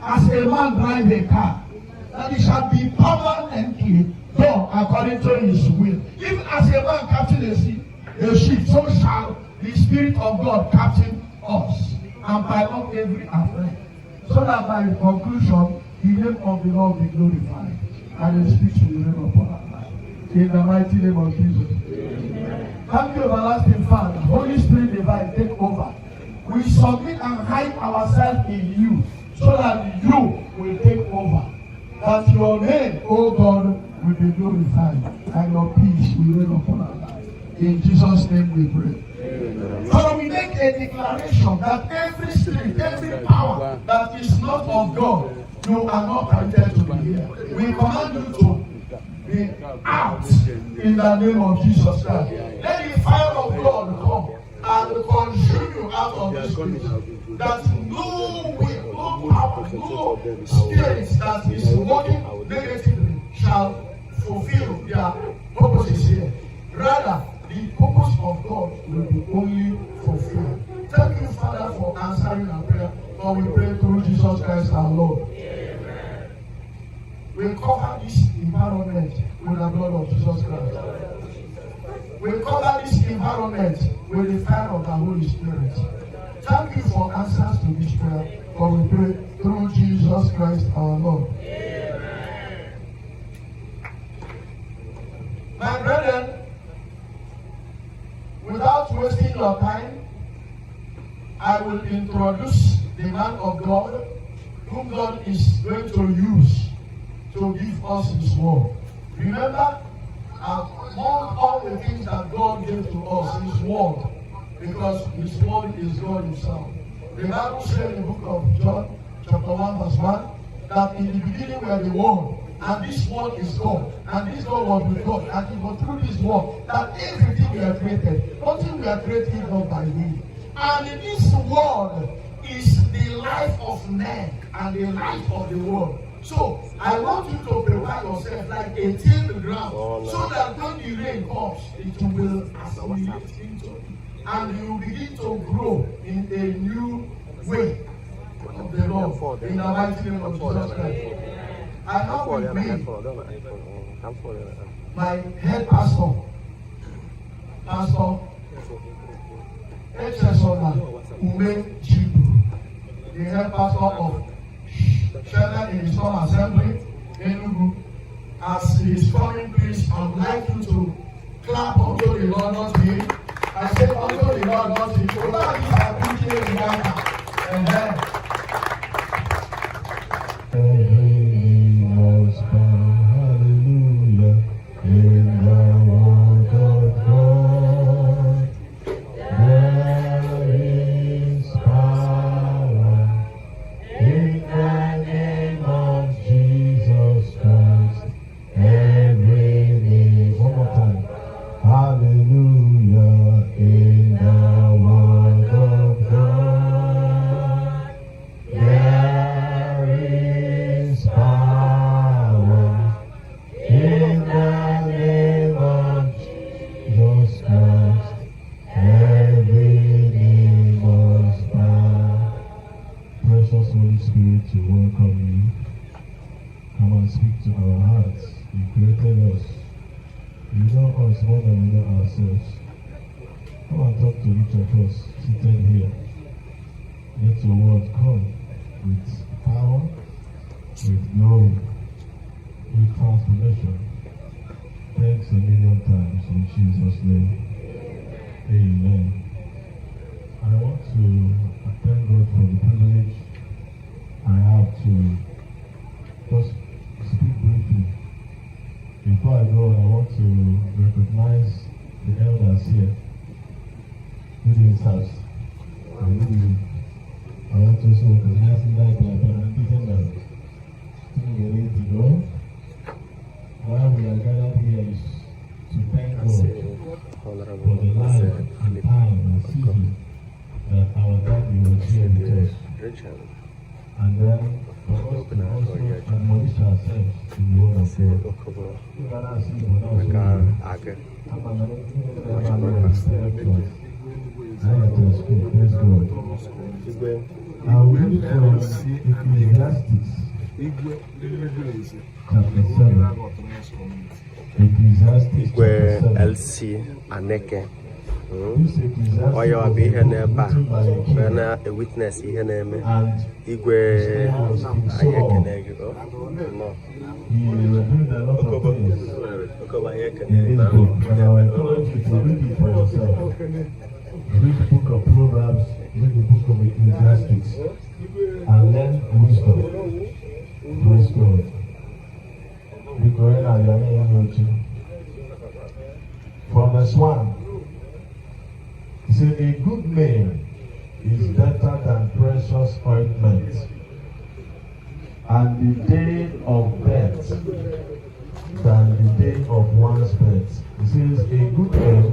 as a man drives a car, that it shall be permanently done according to his will. Even as a man captain a ship, so shall the Spirit of God captain us and pilot every affair. So that by conclusion, the name of the Lord be glorified and his speech will reign upon our life. In the mighty name of Jesus. Amen. Thank you, everlasting Father. Holy Spirit divine, take over. We submit and hide ourselves in you so that you will take over. That your name, O God, will be glorified and your peace will reign upon our life. In Jesus' name we pray. Father, we make a declaration that every spirit, every power that is not of God, you are not permitted to be here. We command you to be out in the name of Jesus Christ. Let the fire of God come and consume you out of this place. That no will, no power, no spirit that is working negatively shall fulfill their purposes here. Rather, the purpose of God will be only fulfilled. Thank you, Father, for answering our prayer. For we pray through Jesus Christ our Lord. Amen. We cover this environment with the blood of Jesus Christ. We cover this environment with the fire of the Holy Spirit. Thank you for answers to this prayer. For we pray through Jesus Christ our Lord. Amen. My brethren, without wasting your time, I will introduce the man of God whom God is going to use to give us his word. Remember, among all the things that God gave to us, his word, because his word is God himself. The Bible says in the book of John, chapter 1, verse 1, that in the beginning were the word, and this word is God, and this God was with God, and it was through this word that everything we are created. Nothing we are created not by him. And in this word is the life of man and the life of the world. So I want you to prepare yourself like a tilled ground, so that when the rain comes, it will assimilate into it, and you will begin to grow in a new way of the Lord in the mighty name of Jesus Christ. I have with me my head pastor, Pastor Ume Chibu, the head pastor of Shelter in the Storm Assembly, Enugu. As he is coming, please, I would like you to clap unto the Lord not him. I say unto the Lord not him. So that is our preaching in Ghana. Hallelujah. In the word of God, there is power in the name of Jesus Christ. Every knee, one more time. Hallelujah. In the word of God, there is power in the name of Jesus Christ. Every knee must bow. Precious Holy Spirit, to welcome you. Come and speak to our hearts. You created us. You know us more than we know ourselves. Come and talk to each of us seated here. Let your word come with power, with glory, with transformation. Thanks a million times in Jesus' name. Amen. I want to thank God for the privilege I have to just speak briefly. Before I go, I want to recognize the elders here. Good evening, sirs. Good evening. I want to also recognize that we are ready to go. Why we are gathered here is to thank God for the life and time and season that our daddy was here with us. And then for us to also admonish ourselves to the word of God. We cannot see what else we do. I have to speak, praise God. I'll read from Ecclesiastes Igwe chapter 7. Ecclesiastes Igwe chapter 7. LC Aneke. This Ecclesiastes Onye was ọbụ ihe na-ebe written by a king, a na-witness ihe na-eme. and Igwe anyị ekene gị. he revealed a lot of things Okoba anyị ekene in gị. this book, and I will encourage you to read it for yourself. Read the book of Proverbs, read the book of Ecclesiastes, and learn wisdom. Praise God. From verse 1, he said, a good name is better than precious ointment, and the day of death than the day of one's birth. He says, a good name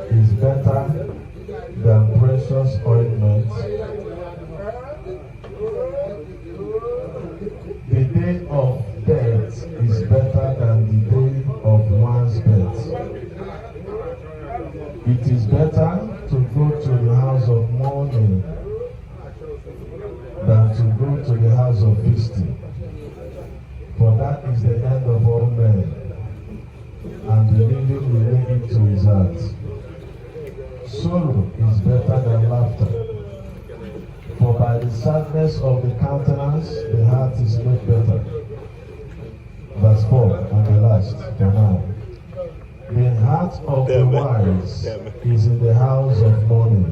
is better than precious ointment. The day of death is better than the day of one's birth. It is better to go to the house of mourning than to go to the house of feasting. For that is the end of all men, and the living will lay it to his heart. Sorrow is better than laughter, for by the sadness of the countenance the heart is made better. Verse 4, and the last for now. The heart of the wise is in the house of mourning,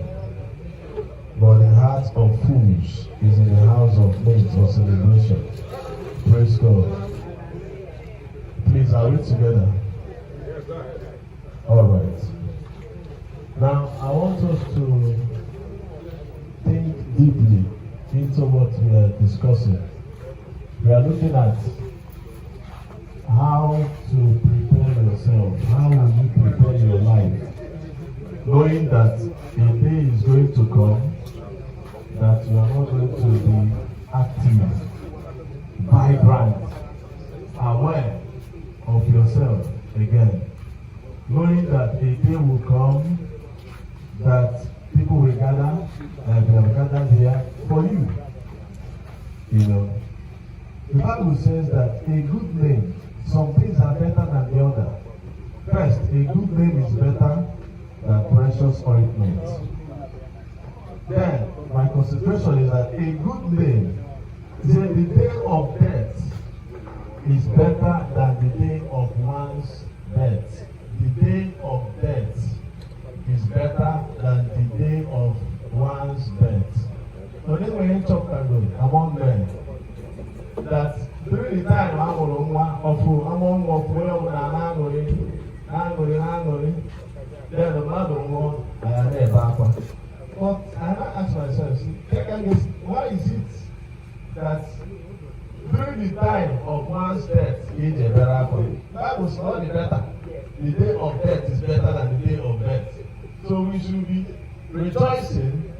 but the heart of fools is in the house of meat or celebration. Praise God. Please, are we together? All right. Now, I want us to think deeply into what we are discussing. We are looking at how to prepare yourself. How will you prepare your life? Knowing that a day is going to come that you are not going to be active, vibrant, aware of yourself again. Knowing that a day will come that people will gather, like they have gathered here for you. You know, the Bible says that a good name, some things are better than the other. First, a good name is better than precious ointment. Then, my concentration is that a good name, the day of death is better than the day of one's death. The day of death is better than the day of one's birth. So this way, among men, that during the time I'm among then the blood of one I am there back. But I ask myself, why is it that during the time of one's death is a better point? That was not the better. The day of death is better than the day of birth. So we should be rejoicing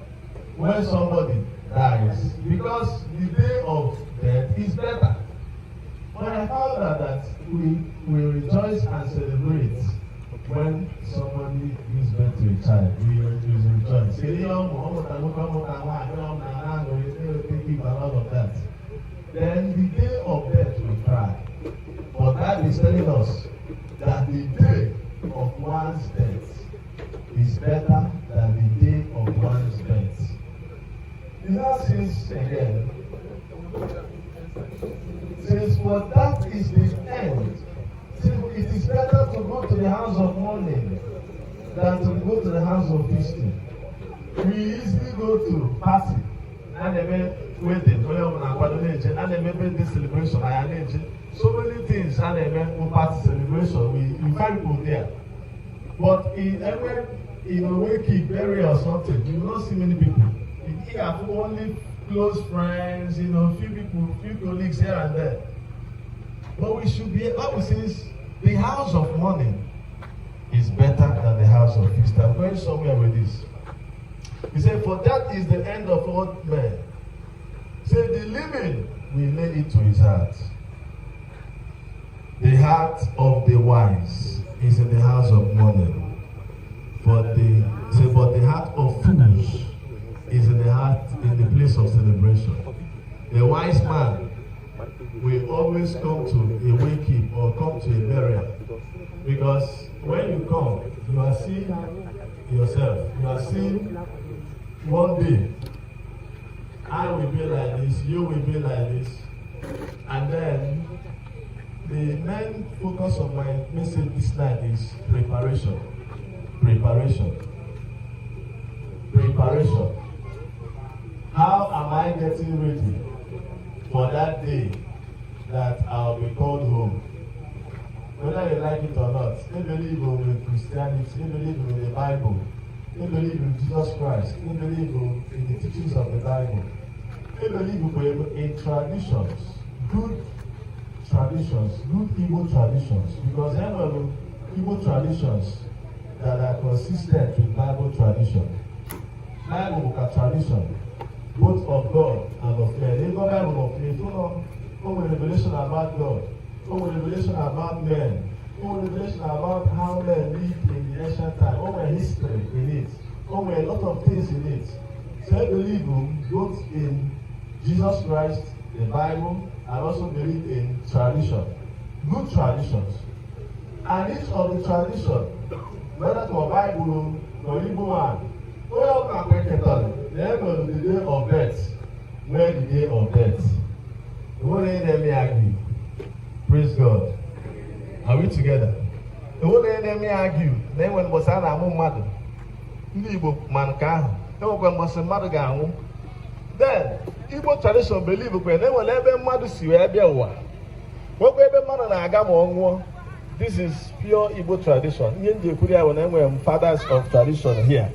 when somebody dies, because the day of death is better. But I found out that we rejoice and celebrate when somebody gives birth to a child. We rejoice. Thinking about all of that. Then the day of death we cry. But that is telling us that the day of one's death is better than the day of one's birth. The Lord says again, says, but that is the end. Says, it is better to go to the house of mourning than to go to the house of feasting. We easily go to party and then wedding, and then birthday celebration, so many things, and then party celebration. We find people there. But in every wake bury or something, you will not see many people. You have only close friends, few colleagues here and there. But we should be, Bible says, the house of mourning is better than the house of feast. I'm going somewhere with this. He said, for that is the end of all men. He said, the living will lay it to his heart. The heart of the wise is in the house of mourning. But the heart of fools is in the in the place of celebration. The wise man will always come to a wake or come to a burial. Because when you come, you are seeing yourself. You are seeing one day, I will be like this, you will be like this. And then the main focus of my message this night is preparation. Preparation. Preparation. How am I getting ready for that day that I'll be called home? Whether you like it or not, they believe in Christianity, they believe in the Bible, they believe in Jesus Christ, they believe in the teachings of the Bible, they believe in traditions, good Igbo traditions, because there are Igbo traditions that are consistent with Bible tradition. Bible tradition, both of God and of men. They go Bible of faith, revelation about God. Revelation about men, revelation about how men lived in the ancient time, history in it, a lot of things in it. So I believe both in Jesus Christ, the Bible, and also believe in tradition, good traditions. And each of the tradition, whether to a Bible or Igbo one, all can make it on. They go to the day of death. Where the day of death? What they me agree? Praise God. Are we together? The whole enemy argue. Then when was an among mother, Igbo manka, when was a mother gown. Then Igbo tradition believe when they will ever mother see where they were. What ever mother agamo. This is pure Igbo tradition. When fathers of tradition here,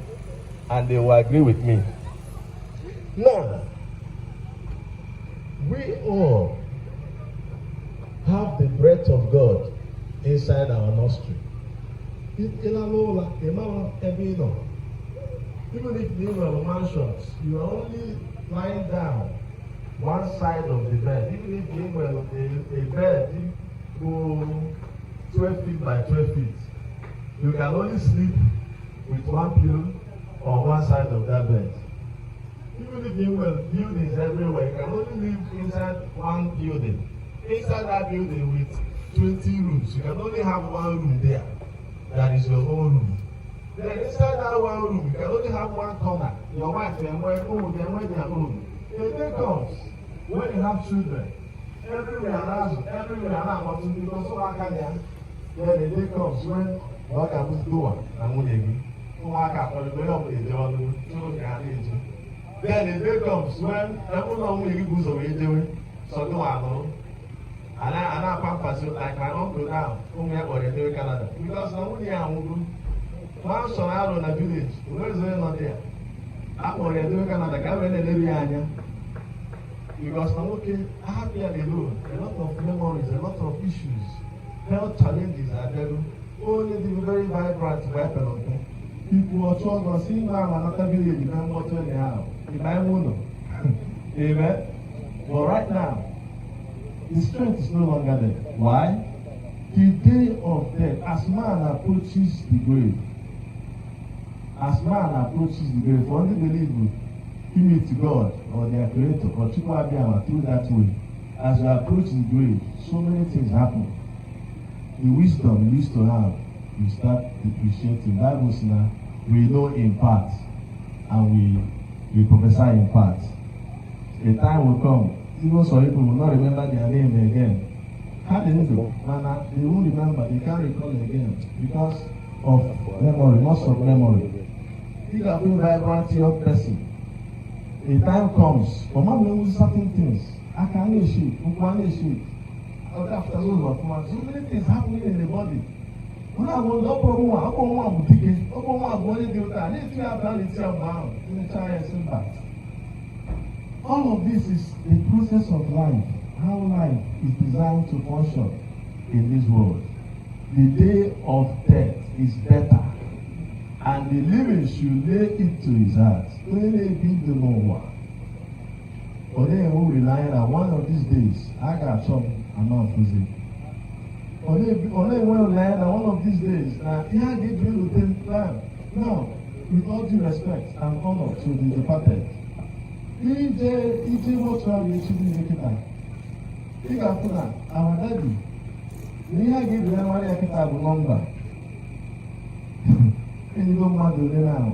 and they will agree with me. Now, we all have the breath of God inside our nostril. Even if you have mansions, you are only lying down one side of the bed. Even if you have a bed go 12 feet by 12 feet, you can only sleep with one pillow on one side of that bed. Even if you have buildings everywhere, you can only live inside one building. Inside that building with 20 rooms, you can only have one room there. That is your own room. Then inside that one room, you can only have one corner. Your wife and wife, their own. The day comes when you have children. Everywhere around, because so I can then the day comes when God can do one and when they then the day comes when everyone will use away doing so do I know. And I pampas like my uncle now, whom I got in Canada. Because no one here will once on out in a village, where is it not there? I got in Canada, come in the area. Because I'm okay, I have here alone, a lot of memories, a lot of issues, health challenges are there. Only the very vibrant weapon. People are trying to see now another village, you can't go to the house. If I won't. Amen. But right now, the strength is no longer there. Why? The day of death, as man approaches the grave, for only believe you to God or their creator or Chukwabiyama through that way, as you approach the grave, so many things happen. The wisdom you used to have, you start depreciating. Bible says now, we know in part and we prophesy in part. A time will come, even some people will not remember their name again. How they do? They won't remember, they can't recall again because of memory, loss of memory. If you have been vibrant young person, a time comes, for man knows certain things. I can issue, after those of months, so many things happening in the body. When I go up on one boutique, up on one body, I need to have done it in the China symbol. All of this is a process of life, how life is designed to function in this world. The day of death is better, and the living should lay it to his heart. Or they will rely on one of these days, I got some amount of it. Or they will rely on one of these days, here they do the plan. Now, with all due respect and honor to the departed, ije mortuary echi niile kịta ị ga-afụ na our daddy na ihe a ga-ebi na nwanne ya kịta bụ nọmba enyigo mmadụ ole na ahụ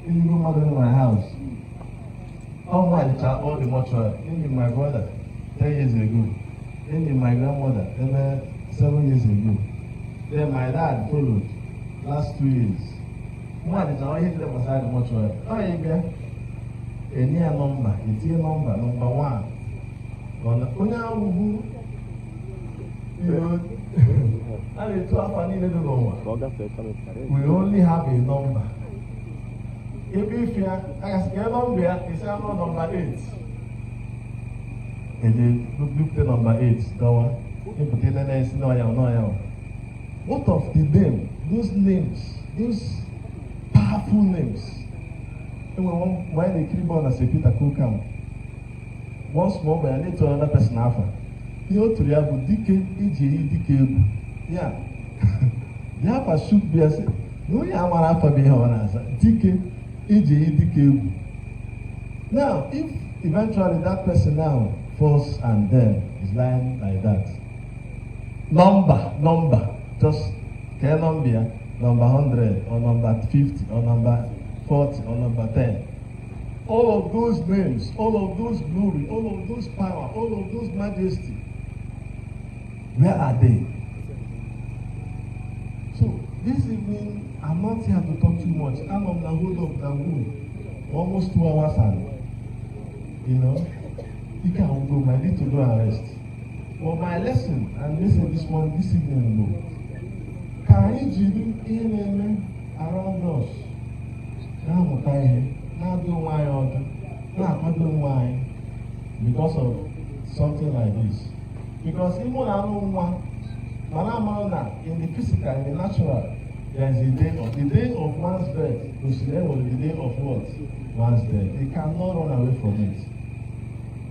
enyigo mmadụ in my house. All my child, all the mortuary. Maybe my brother 10 years ago. Maybe my grandmother 7 years ago. Then my dad followed last 2 years. One is all hit them aside the mortuary. Oh, yeah. Any number, it's your number 1. On the who you know, I mean, to have any little number. We only have a number. If you are, I can number, it's number 8. And then look the number 8, that one. You put in the next, no. What of the name? Those names, those powerful names. And when they keep on as a Peter Cookam, one small boy, I need to another person after. You know, to the Abu DK. Yeah. The Alpha should be as no, you are Alpha being on us. DK. Now, if eventually that person now falls and then is lying like that, number, just care number 100 or number 50 or number 40 or number 10. All of those names, all of those glory, all of those power, all of those majesty, where are they? So this evening, I'm not here to talk too much. I'm on the whole of the room, almost 2 hours and, you know, you can go, I need to go and rest. Well, my lesson, and listen this evening, can you do anything around us? Now do why, because of something like this. Because even I don't want, in the physical, in the natural, there is the day of one's birth, was the day of what? One's death. They cannot run away from it.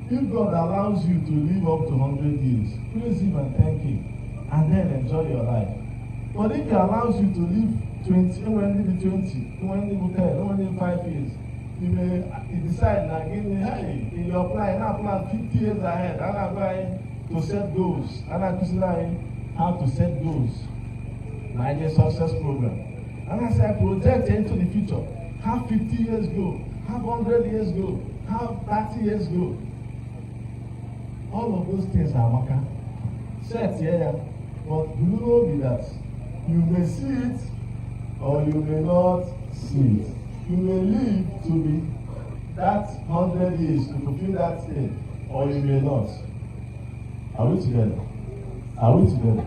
If God allows you to live up to 100 years, praise Him and thank Him, and then enjoy your life. But if He allows you to live 20, when you 20, when you 10, when you 5 years, you may decide now, hey, in your plan, now plan 50 years ahead, and I'm going to set goals, and I'm considering how to set goals. My success program. And I say, I project into the future. Have 50 years go, have 100 years go, have 30 years go. All of those things are maka. Set here, but do you know that you may see it or you may not see it. You may live to be that 100 years to fulfill that thing, or you may not. Are we together? Are we together?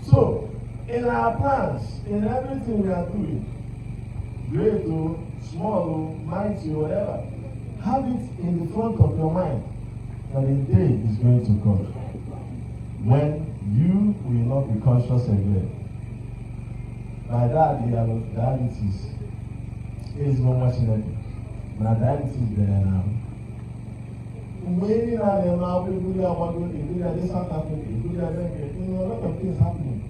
So, in our plans, in everything we are doing, great or small or mighty or whatever, have it in the front of your mind that a day is going to come when you will not be conscious again. My dad, he has diabetes. He is not watching it. My diabetes there now. When I am now, people are wondering, if they are South Africa, if they are there, you know, a lot of things happening.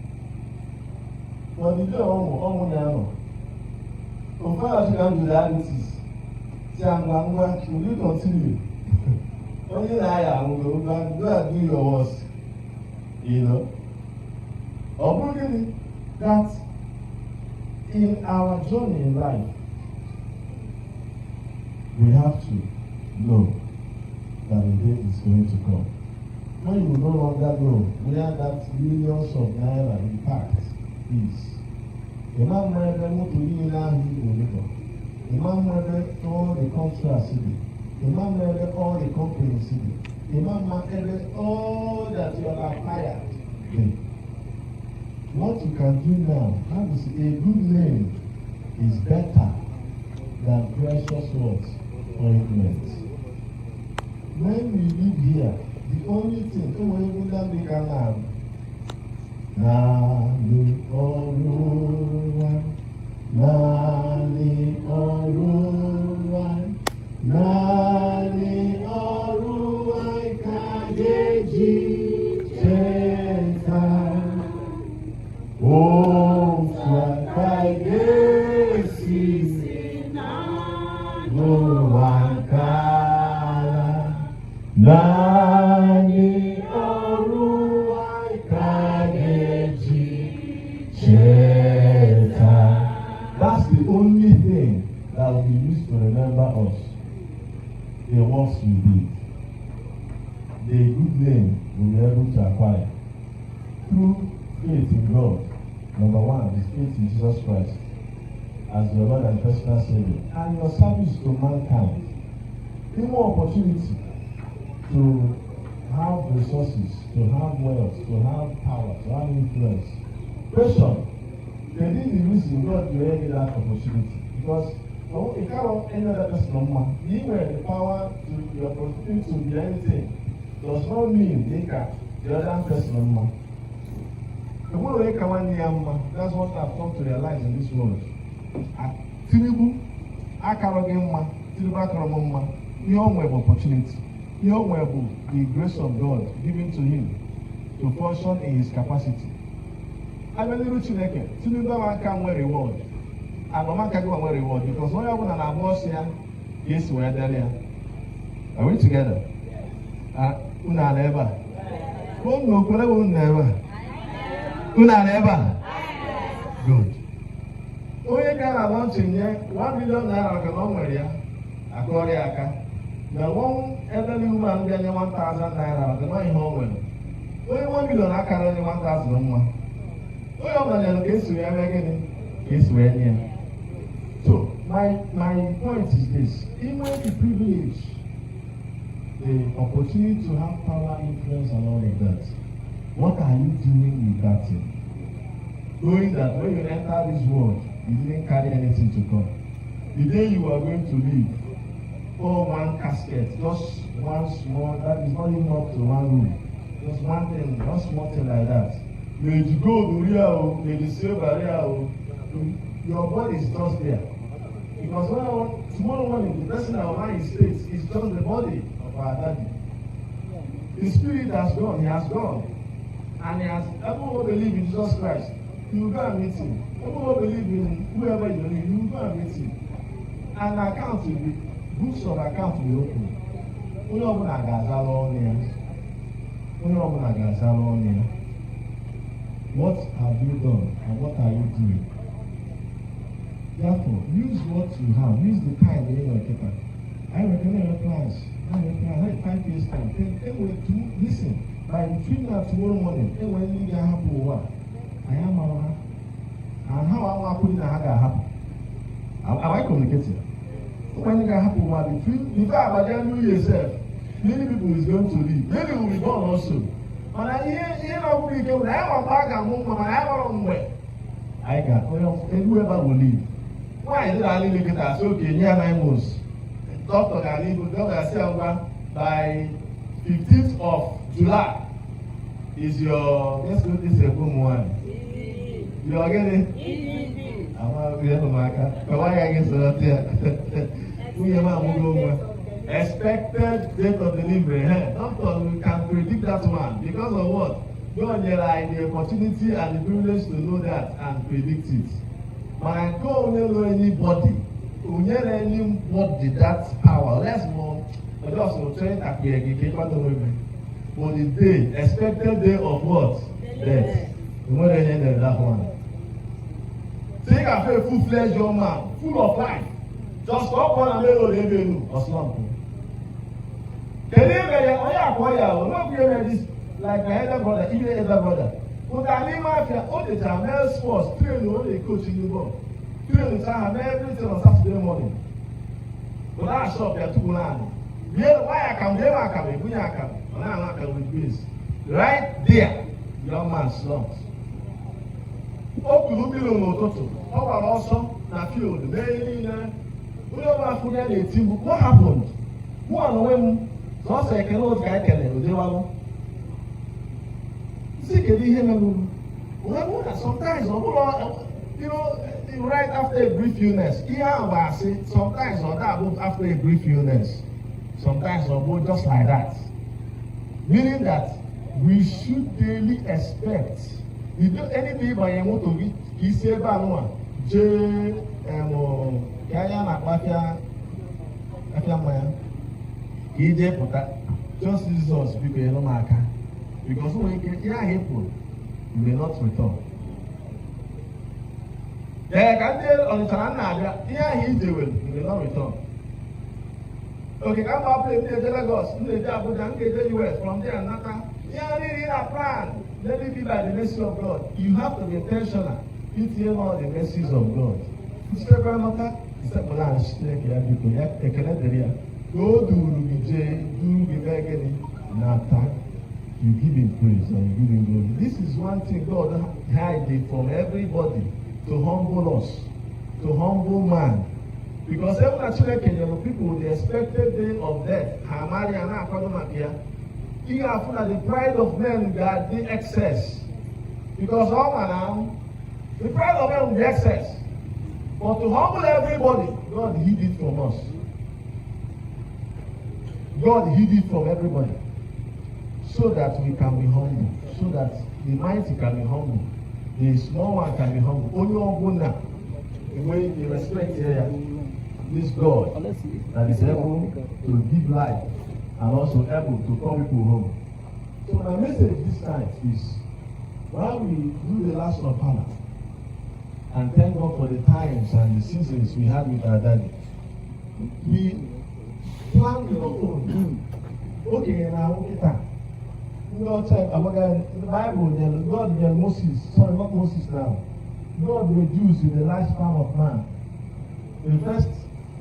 But the day almost so far as you can do diabetes, will you continue? Only I will go and do your worst. You know? Or that in our journey in life, we have to know that a day is going to come. When you no longer know where that millions of naira impact is. The man might be able to live in the man might all the contracts, the man might all the companies, the man might all that you are acquired. What you can do now, that is a good name, is better than precious words or influence. When we live here, the only thing we can have Nani Oruwa, Nani Oruwa, Nani Oruwa, Kageji Cheta, O Swakagesi, no one can. us the works we did, the good name we were able to acquire through faith in God. Number one is faith in Jesus Christ as your Lord and personal Savior, and your service to mankind. Give more opportunity to have resources, to have wealth, to have power, to have influence. Question: they didn't the reason God gave that opportunity because you cannot any other person no more. You have the power to the opportunity to be anything. Does not mean they can the other person no more. The one way can one year, that's what I've come to realize in this world. Tinubu, Akarogema, Tinubu Akaromoma, you all have opportunity. You all have the grace of God given to him to function in his capacity. I believe Chineke, Tinubu can wear reward. And no man can go and wear reward because when you're going to have here, yes, we're there. Are we together? Una never. Una never. Good. Onye gara launch nye 1 million naira ka no nwere ya akọrị aka na one elderly woman ga nye 1,000 naira ka no ihe o nwere onye 1 million akara nye 1,000 nwa onye ọ banyere ka esi wee mee gịnị ka esi wee nye. So my point is this: even the privilege, the opportunity to have power, influence and all of that, what are you doing with that thing? Knowing that when you enter this world, you didn't carry anything to come. The day you are going to leave, one casket, just one small, that is not even up to one room. Just one thing, one small thing like that. May the gold real, may the silver real, your body is just there. Because tomorrow morning, the person that will buy his face is just the body of our daddy. The spirit has gone, he has gone. And he has, everyone who believes in Jesus Christ, you will go and meet him. Everyone who believes in whoever you believe, you will go and meet him. And account will be, books of account will be open. Onye ọbụla ga-azala ọnụ ya. Onye ọbụla ga-azala ọnụ ya. What have you done and what are you doing? Therefore, use what you have. Use the time that you are keeping. I recommend your plans. I like 5 years time. Listen, by between now tomorrow morning, when you get happy, I am around. And how am I putting a haga happy? Am I communicating? When you get happy, before I New Yourself, many people is going to leave. Many will be gone also. And I hear we go, I am a bag and move, I am on way. I got whoever will leave. Why is it I look at us? Okay, near 9 months. Doctor can leave, by 15th of July is your, let's go this boom one. You are getting? I'm not going to make it. But why I get so there? We are expected date of delivery. Doctor, we can predict that one because of what? God had the opportunity and the privilege to know that and predict it. But I don't know anybody that power. Let's more. But also train that we are for the day, expected day of what? Death. More than any of that one. Take a full-fledged young man, full of life. Just stop on and little revenue or something. Can you acquire? Not this like my elder brother, even elder brother. But I mean, mafia all the time, male sports, train all the coaching the ball. Train the time, everything on Saturday morning. But I shop there 2 land. Why I come there, I come, we are coming. And I'm not with this. Right there, young man slumped. Oh, you look below Mototo. How about also that field? What happened? Who are the women? So I say, I cannot get it. Sometimes, right after a brief illness, sometimes or that after a brief illness, sometimes or just like that. Meaning that we should daily expect. You do anything by a motor, he said, just Jesus because when you get here, you may not return. There can tell on the Tanana, here he will not return. Okay, come up in Lagos, in Abuja, in US, from there, Nata. Yeah, really, a plan. Let it be by the mercy of God. You have to be intentional. You tell all the mercies of God. Step by Nata, step by Nata, go do be begging, Nata. You give him praise and you give him glory. This is one thing God hiding from everybody to humble us, to humble man. Because even actually Kenyan people with the expected day of death, Hamari and Akodomakia, you are full of the pride of men that the excess. Because all now, the pride of men will be excess. But to humble everybody, God hid it from us. God hid it from everybody. So that we can be humble. So that the mighty can be humble. The small one can be humble. Only one now. The way you respect here. This God that is able to give life and also able to call people home. So my message this time is, while we do the last of Hannah and thank God for the times and the seasons we had with our daddy, we plan your own. Okay, now okay time. God said about the Bible, God gave Moses, sorry, not Moses now. God reduced the lifespan of man. The first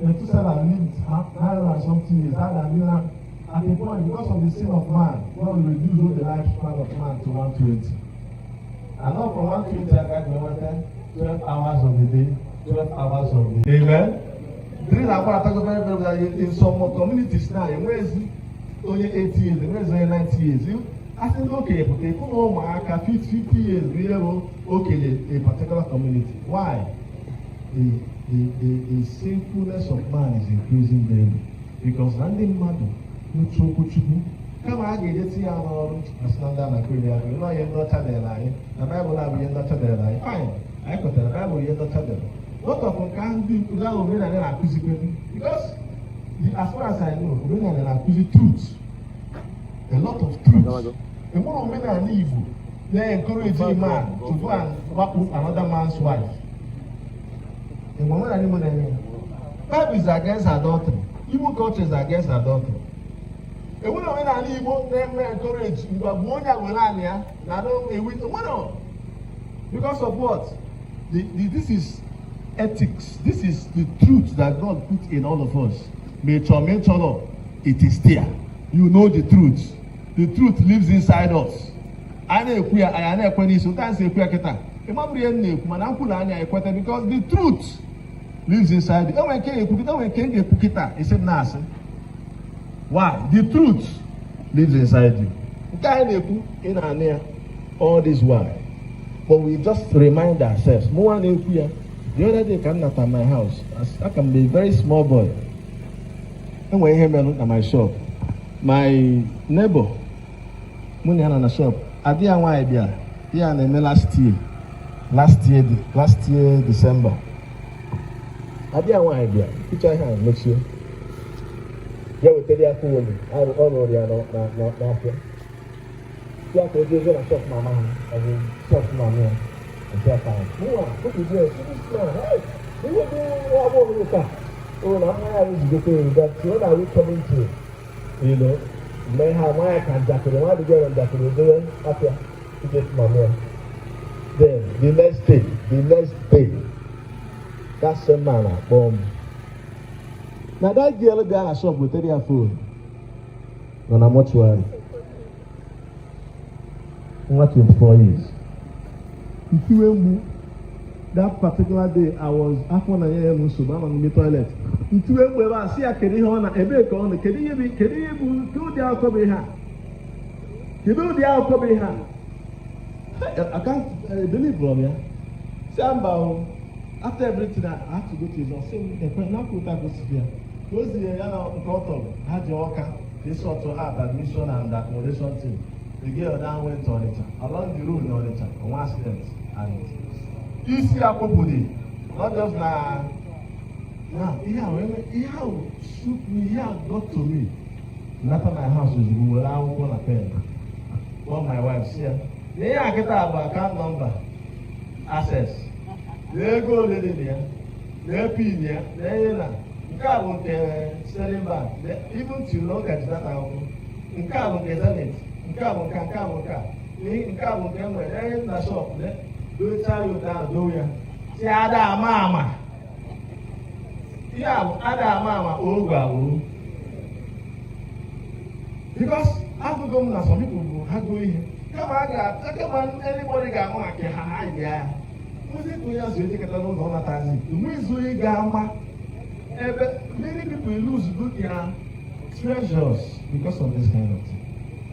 Methuselah lived 100 and something years, at a point, because of the sin of man, God reduced the lifespan of man to 120. And now from 120, I got 12 hours of the day, 12 hours of the day. Amen? The reason I want to talk about that in some communities now, where is only 80 years, where is only 90 years? I think, okay, but they put on my 50 years, we have okay, a particular community. Why? The sinfulness of man is increasing daily. Because landing madu, no chokuchuku. Come on, get it here on Asnanda and Korea. You know, you're not a lie. The Bible, I'm not a lie. Fine. I got the Bible, you're not a lie. What of them can't do without women and accusing? Because, as far as I know, women and accusing truth. A lot of truth. The more women are evil, they encourage a man to go and work with another man's wife. The woman and women, Bible is against adultery. Evil culture is against adultery. The woman and evil, they encourage. Because of what? This is ethics. This is the truth that God put in all of us. It is there. You know the truth. The truth lives inside us. Because the truth lives inside you. Why? The truth lives inside you. All this why. But we just remind ourselves. The other day, I at my house. I can be a very small boy. And when I came at my shop, my neighbor, Munian on the shop, I didn't want to be last year, December. I didn't want to be which I have next year. You will tell you, I will already not here. You have to do a shop, Mamma, and shop, Mamma, and shop time. Who is there? Hey, you will do what you can. Oh, I'm getting that. What are we coming to? You know, may have my can jacket. Why do you get on jacket? Do after to get Mamma. Then the next day, that's the man boom. Now that girl be at a shop with their phone. On a mortuary. What 24 years. If you move that particular day, I was after 9 a.m. so I'm on the toilet. If you ever see a kiddy on a bake on the kiddy, do the alcohol hand. You do the alcohol hand. I can't believe, Romeo. Samba, after everything, I have to go to his house. The pineapple type of severe. Those the had your worker, they sort of have admission and accommodation team. The girl down went to Onitsha, along the road in Onitsha, on one accident. And you see a couple not just now, he shoot me, he got to me. Not at my house, we were out on a pen. What my wife said. They are get our account number, access. They go lady there, they pin there, they are. nke a bụ nke Sterling Bank, even till na ọ gaji data akwụkwọ. Nke a bụ nke Zenith, nke a bụ nke a bụ nke a. Nke a bụ nke nwere onye na shop dochaa ya ụda ahụ doo ya. Si ada ama. Ihe a bụ ada ama oge awụ. Because agụgo m na some people bụ ha gụọ ihe. Kama anybody ga-amụ maka ha bịa ya. Ozi ka onye azụ ejekọta n'ụzọ ọ natazi. Enweghịzi onye ga-ama ebe many people lose good their treasures because of this kind of thing.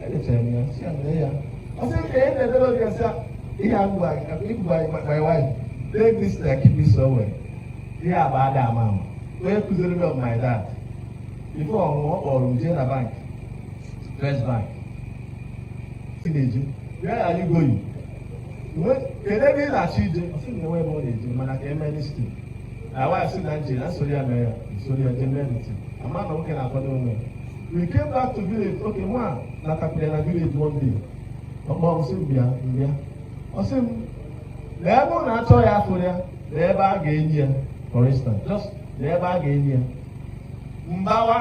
Echere m ya, si ya mee ya. Ọ sị ka e na-edebe oge nsị ihe agụgwa my wife, take this and keep it somewhere. Ihe a bụ ada ama. Onye kụziri m of my dad. Before ọmụmụ ọ kpọrọ m jee na bank, First Bank. Si na-eje, where are you going? Kedu ebe ị na-achọ ije? Ọ sị na enwe ebe ọ na-eje mana ka eme listin. Awa si na nje na nsori ya mere ya, nsori ya jee medicine. Ama na nwoke na-akwado onwe. We came back to village. Okay, nwa natakwere na village one day. Ọkpọ m sị bịa. Ọ sị m, lee ebe ọ na-achọ ya afọ ya, lee ebe a ga-enyi ya, for instance, just lee ebe a ga-enyi ya. Mbawa,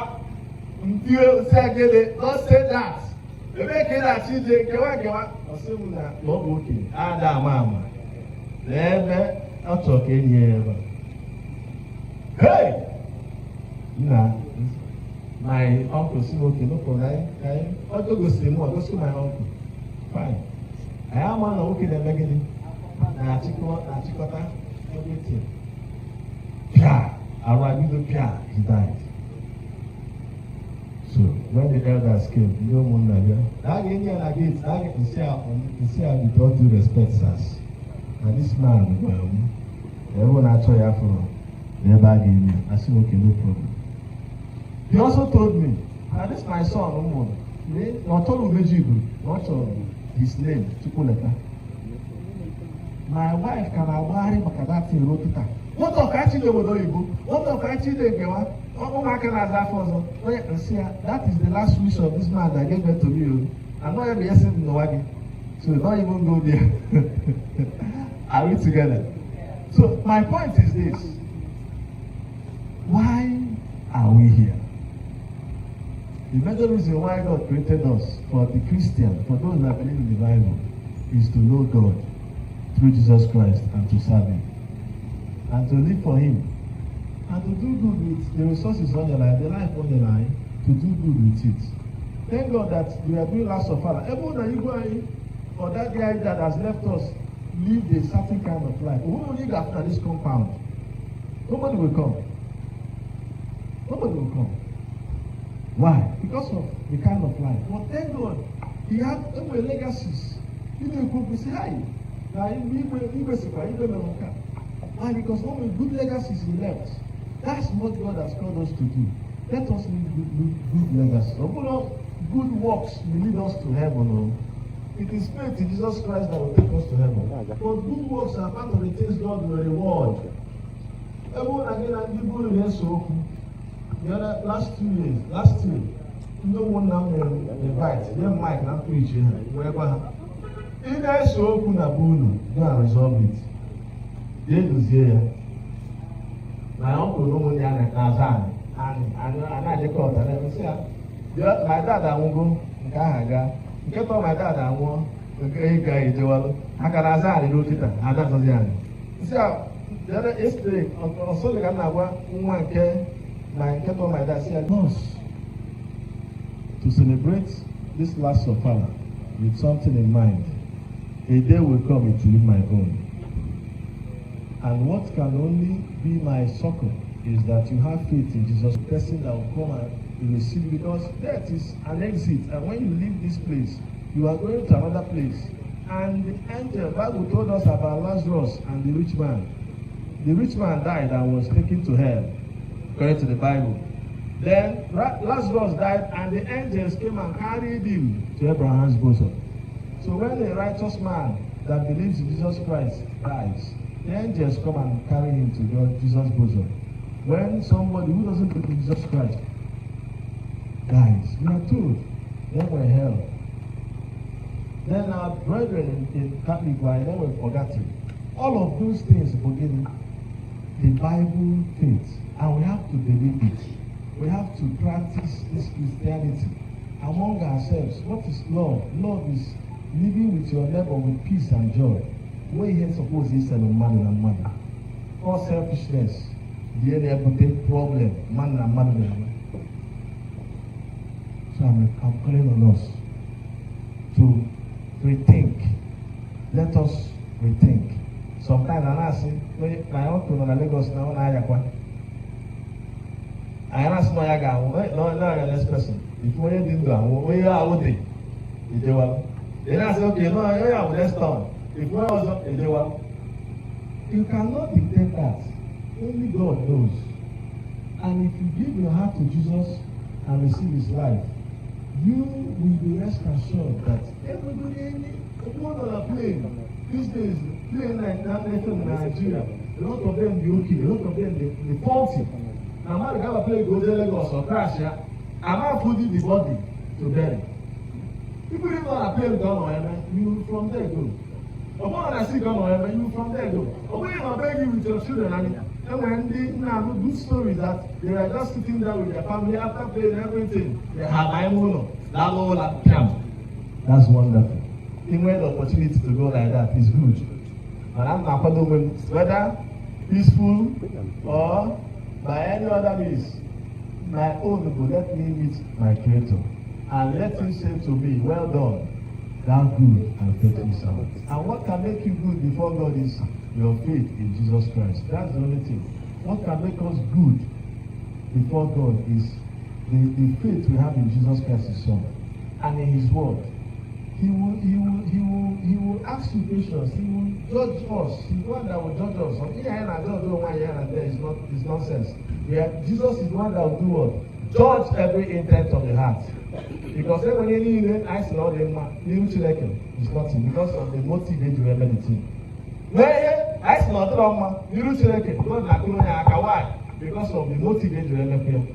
mpio, segede, don't say that. Ebe ka ị na-achọ ije, kewa. Ọ sị m na ọ bụ okenye, ada ama. Lee ebe ọ chọrọ ka enyi ya ebe a. Hey! My uncle said, okay, no problem. I'll go see more. Go see my uncle. Fine. I am one okay the beginning. Na chikota, everything. Pia, Pia, he died. So when the elders came, you know Mundalia. That Indian again, you see how with all due respect, sirs. And this man, everyone actually have for. Never gave me. I said, okay, no problem. He also told me, and this my son, not all his name, Chukuleta. My wife can marry Makadati Rotita. What of catching the Wodoibu? What of catching the Gawa? That is the last wish of this man that gave birth to me. I'm not even listening to Nwagi. So don't even go there. Are we together? So my point is this. Why are we here? The major reason why God created us, for the Christian, for those that believe in the Bible, is to know God through Jesus Christ and to serve Him. And to live for Him. And to do good with the resources on your life, the life on your life, to do good with it. Thank God that we are doing last of all. Everyone that you go in, or that guy that has left us, lived a certain kind of life. Who will live after this compound? Nobody will come. Nobody will come. Why? Because of the kind of life. But thank God, he had legacies. You know, you say, hi. Why? Because all the good legacies he left. That's what God has called us to do. Let us live good legacies. Good works will lead us to heaven. It is faith in Jesus Christ that will take us to heaven. But good works are part of the things God will reward. Everyone again, and people will so. The other last year, no one now invite them Mike and preach wherever. If I so open a boon, go and resolve it. They lose here. My uncle no money and Nazan and I just called and say, my dad I won't go. Get all my dad I want. Okay, guy, Joel. I can Nazan do it. And that's the end. See, the other yesterday, also the one care. My dad said, to celebrate this last of Allah with something in mind. A day will come, it will be my own. And what can only be my succor is that you have faith in Jesus, the person that will come and receive, because death is an exit. And when you leave this place, you are going to another place. And the angel, Bible told us about Lazarus and the rich man. The rich man died and was taken to hell, according to the Bible. Then Lazarus died and the angels came and carried him to Abraham's bosom. So when a righteous man that believes in Jesus Christ dies, the angels come and carry him to Jesus' bosom. When somebody who doesn't believe in Jesus Christ dies, we are told they were hell. Then our brethren in Catholic were they were forgotten. All of those things beginning. the Bible faith, and we have to believe it. We have to practice this Christianity among ourselves. What is love? Love is living with your neighbor with peace and joy. Where you suppose is a man and man. All selfishness, the inevitable problem, man and man. So I'm calling on us to rethink. Let us rethink. Sometimes I say, my uncle on Lagos now, I ask my yaga, no, the next person. If you didn't do where you are, then I say, okay, no, you are next town. If you are, you cannot dictate that. Only God knows. And if you give your heart to Jesus and receive His life, you will be rest assured that everybody, one on a plane, these days, plane like that in Nigeria, a lot of them be okay, a lot of them they faulty. Now, man, have a plane go to Lagos or crash here, I'm not putting the body to bury. If you live on a plane down on you from there go. Upon a sick on you from there go. Upon you are begging with your children and when they now do stories that they are just sitting there with their family after playing everything, they have my mono, that all that camp. That's wonderful. Even when the opportunity to go like that is good. And I'm not whether peaceful or by any other means, my own will let me meet my Creator and let Him say to me, well done, thou good and faithful servant. And what can make you good before God is your faith in Jesus Christ. That's the only thing. What can make us good before God is the faith we have in Jesus Christ, His Son, and in His Word. He will ask you questions. He will judge us. He's the one that will judge us. On here and there is nonsense. Yeah, Jesus is the one that will do what? Judge every intent of the heart. Because when you I saw them, it's nothing because of the motive they do everything. Where I saw them, because of the motive they do everything.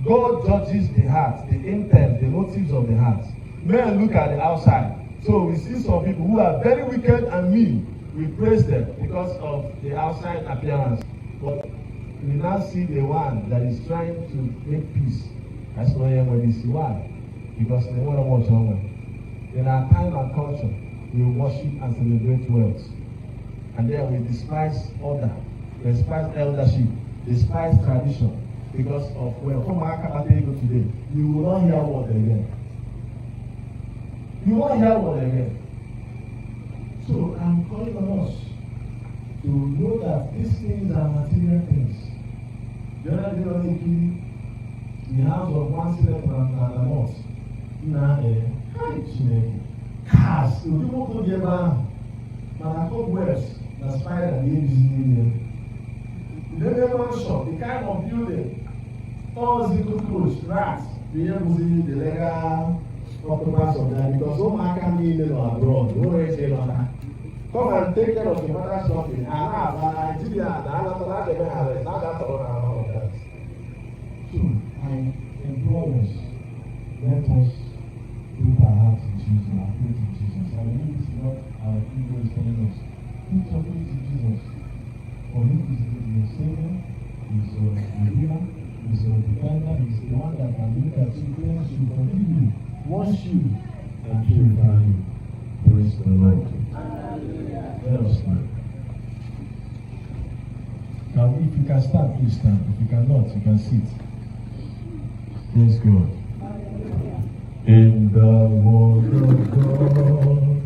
God judges the heart, the intent, the motives of the heart. Men look at the outside. So we see some people who are very wicked and mean. We praise them because of the outside appearance. But we now see the one that is trying to make peace. That's why when we see why. Because they want to watch over. In our time and culture, we worship and celebrate wealth. And then we despise order, despise eldership, despise tradition because of wealth. Come on, today. You will not hear word again. You won't hear word again. So I'm calling on us to know that these things are material things. The other day on the house of one slave and a mouse. Now, cars, if you walk to the bar, I hope worse, the spider and the ABC. The never shop, the kind of building, all the cockroach, rats, the using the legal occupants of that because no man can be in or abroad, no way say on that. Come and take care of the mother's shopping, and now Nigeria, now that's all of that. So, I implore us, let us put our hearts in Jesus, our faith in Jesus. I believe this is what our Igwe is telling us. Put your faith in Jesus. For Him is your Savior, He's your Redeemer, He's your Defender, He's the one that can look at you, cleanse you, forgive you, wash you, and purify you. Praise the Lord. Let us stand. Now, if you can stand, please stand. If you cannot, you can sit. Praise God. In the word of God,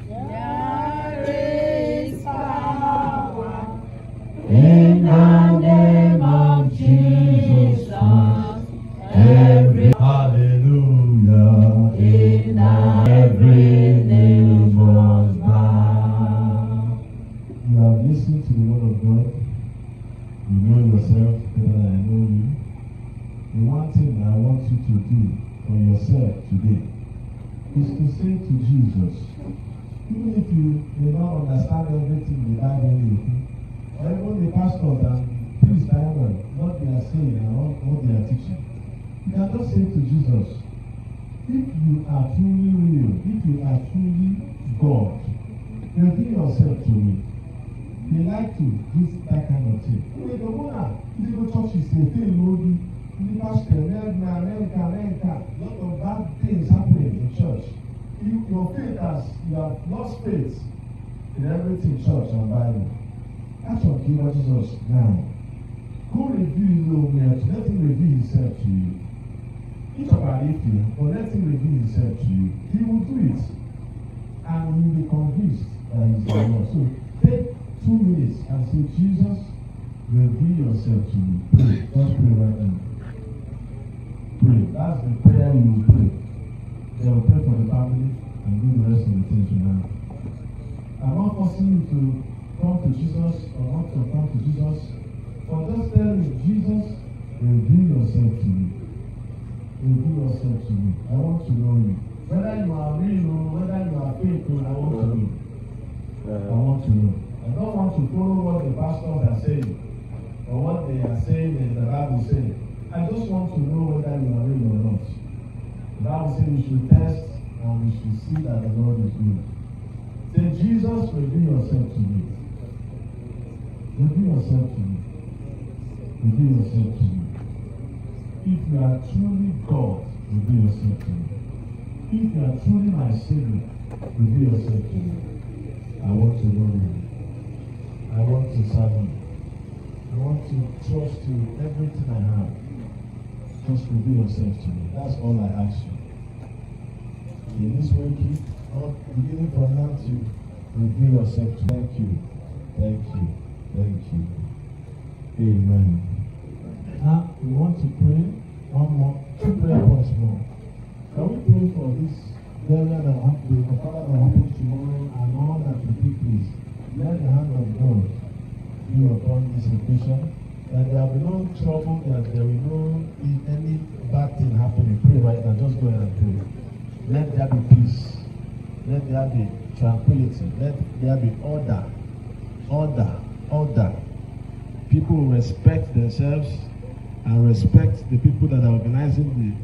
there is power in the name of Jesus, every hallelujah, in every name must bow. You have listened to the word of God. You know yourself better than I know you. The one thing I want you to do for yourself today is to say to Jesus, even if you may not understand everything the Bible is, or even the pastors and priests what they are saying and what they are teaching, you can just say to Jesus, if you are truly real, if you are truly God, reveal yourself to me. They like to do that kind of thing. Anyway, the one they go churches, they feel lonely. The pastor, America, lot of bad things happening in church. Your faith has, you have lost faith in everything church and Bible. That's what Jesus now. Go reveal your let him reveal himself to you. Each of our you, but let him reveal himself to you. He will do it. And you will be convinced that he's the Lord. So take 2 minutes and say, Jesus, reveal yourself to me. Pray. Just pray right now. Pray. That's the prayer you will pray. They will pray for the family and do the rest of the things you have. I'm not forcing you to come to Jesus or not to come to Jesus. But just tell me, Jesus, reveal yourself to me. Reveal yourself to me. I want to know you. Whether you are real or whether you are fake, I want to know. I want to know. I don't want to follow what the pastors are saying or what they are saying in the Bible saying. I just want to know whether you are real or not. The Bible says we should test and we should see that the Lord is good. Say, Jesus, reveal yourself to me. Reveal yourself to me. Reveal yourself to me. If you are truly God, reveal yourself to me. If you are truly my Savior, reveal yourself to me. I want to know you. I want to serve you. I want to trust you everything I have. Just reveal yourself to me. That's all I ask you. In this way, keep on beginning from now to reveal yourself to me. Thank you. Thank you. Thank you. Amen. Now we want to pray one more, 2 prayer points more. Can we pray for this area that happens, the Father that happens tomorrow and all that will take place? Let the hand of God be upon this occasion. That there will be no trouble, that there will no any bad thing happening. Pray right now. Just go ahead and pray. Let there be peace. Let there be tranquility. Let there be order. Order. Order. People respect themselves and respect the people that are organizing